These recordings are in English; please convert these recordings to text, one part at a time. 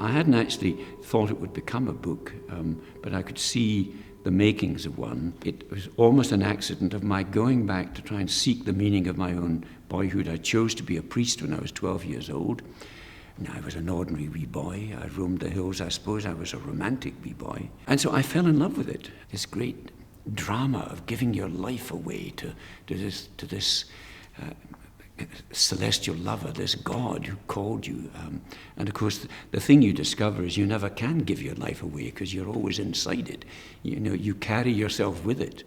I hadn't actually thought it would become a book, but I could see the makings of one. It was almost an accident of my going back to try and seek the meaning of my own boyhood. I chose to be a priest when I was 12 years old. Now, I was an ordinary wee boy. I roamed the hills. I suppose I was a romantic wee boy. And so I fell in love with it, this great drama of giving your life away to this celestial lover, this God who called you. And of course, the thing you discover is you never can give your life away because you're always inside it. You know, you carry yourself with it.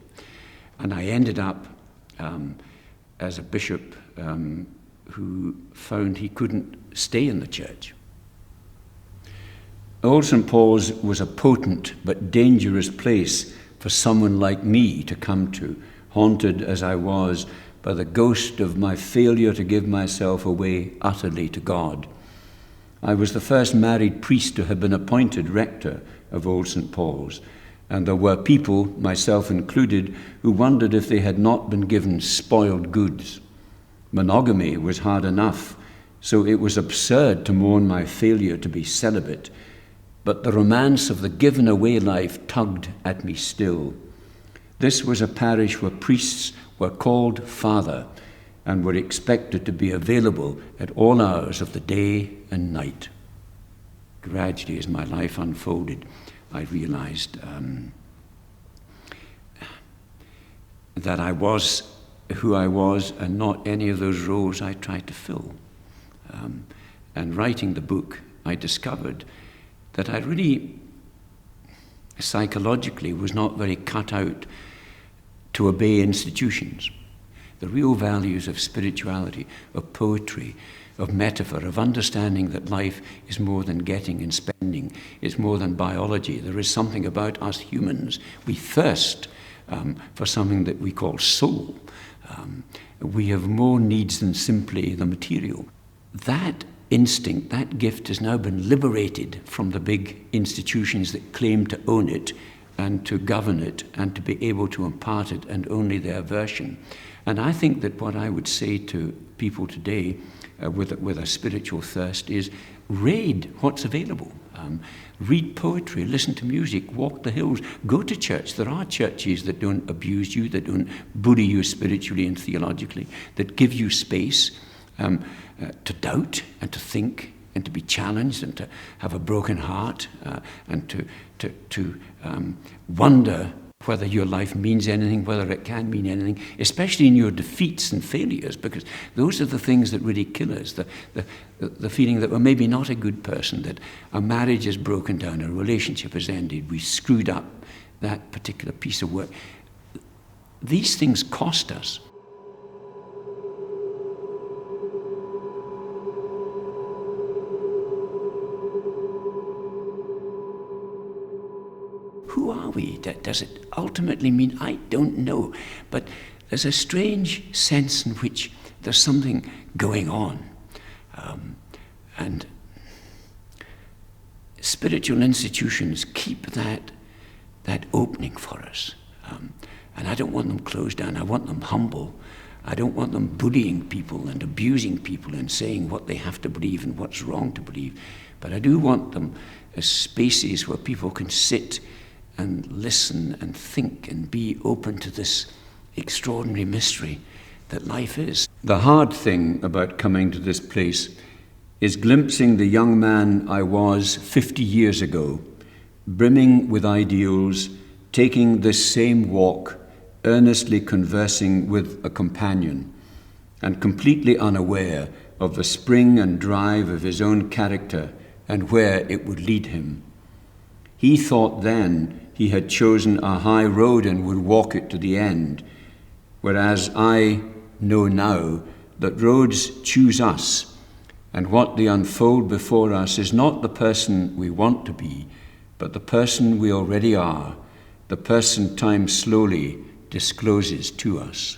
And I ended up as a bishop who found he couldn't stay in the church. Old St. Paul's was a potent but dangerous place for someone like me to come to, haunted as I was by the ghost of my failure to give myself away utterly to God. I was the first married priest to have been appointed rector of Old St. Paul's, and there were people, myself included, who wondered if they had not been given spoiled goods. Monogamy was hard enough, so it was absurd to mourn my failure to be celibate, but the romance of the given away life tugged at me still. This was a parish where priests were called Father and were expected to be available at all hours of the day and night. Gradually, as my life unfolded, I realized that I was who I was and not any of those roles I tried to fill. And writing the book, I discovered that I really, psychologically, was not very cut out to obey institutions. The real values of spirituality, of poetry, of metaphor, of understanding that life is more than getting and spending, it's more than biology. There is something about us humans. We thirst for something that we call soul. We have more needs than simply the material. That instinct, that gift has now been liberated from the big institutions that claim to own it and to govern it and to be able to impart it and only their version. And I think that what I would say to people today with a spiritual thirst is raid what's available. Read poetry, listen to music, walk the hills, go to church. There are churches that don't abuse you, that don't bully you spiritually and theologically, that give you space to doubt and to think and to be challenged and to have a broken heart and to wonder whether your life means anything, whether it can mean anything, especially in your defeats and failures, because those are the things that really kill us, the feeling that we're maybe not a good person, that a marriage has broken down, a relationship has ended, we screwed up that particular piece of work. These things cost us. Who are we? Does it ultimately mean? I don't know. But there's a strange sense in which there's something going on. And spiritual institutions keep that opening for us. And I don't want them closed down. I want them humble. I don't want them bullying people and abusing people and saying what they have to believe and what's wrong to believe. But I do want them as spaces where people can sit and listen and think and be open to this extraordinary mystery that life is. The hard thing about coming to this place is glimpsing the young man I was 50 years ago, brimming with ideals, taking this same walk, earnestly conversing with a companion, and completely unaware of the spring and drive of his own character and where it would lead him. He thought then he had chosen a high road and would walk it to the end, whereas I know now that roads choose us, and what they unfold before us is not the person we want to be, but the person we already are, the person time slowly discloses to us.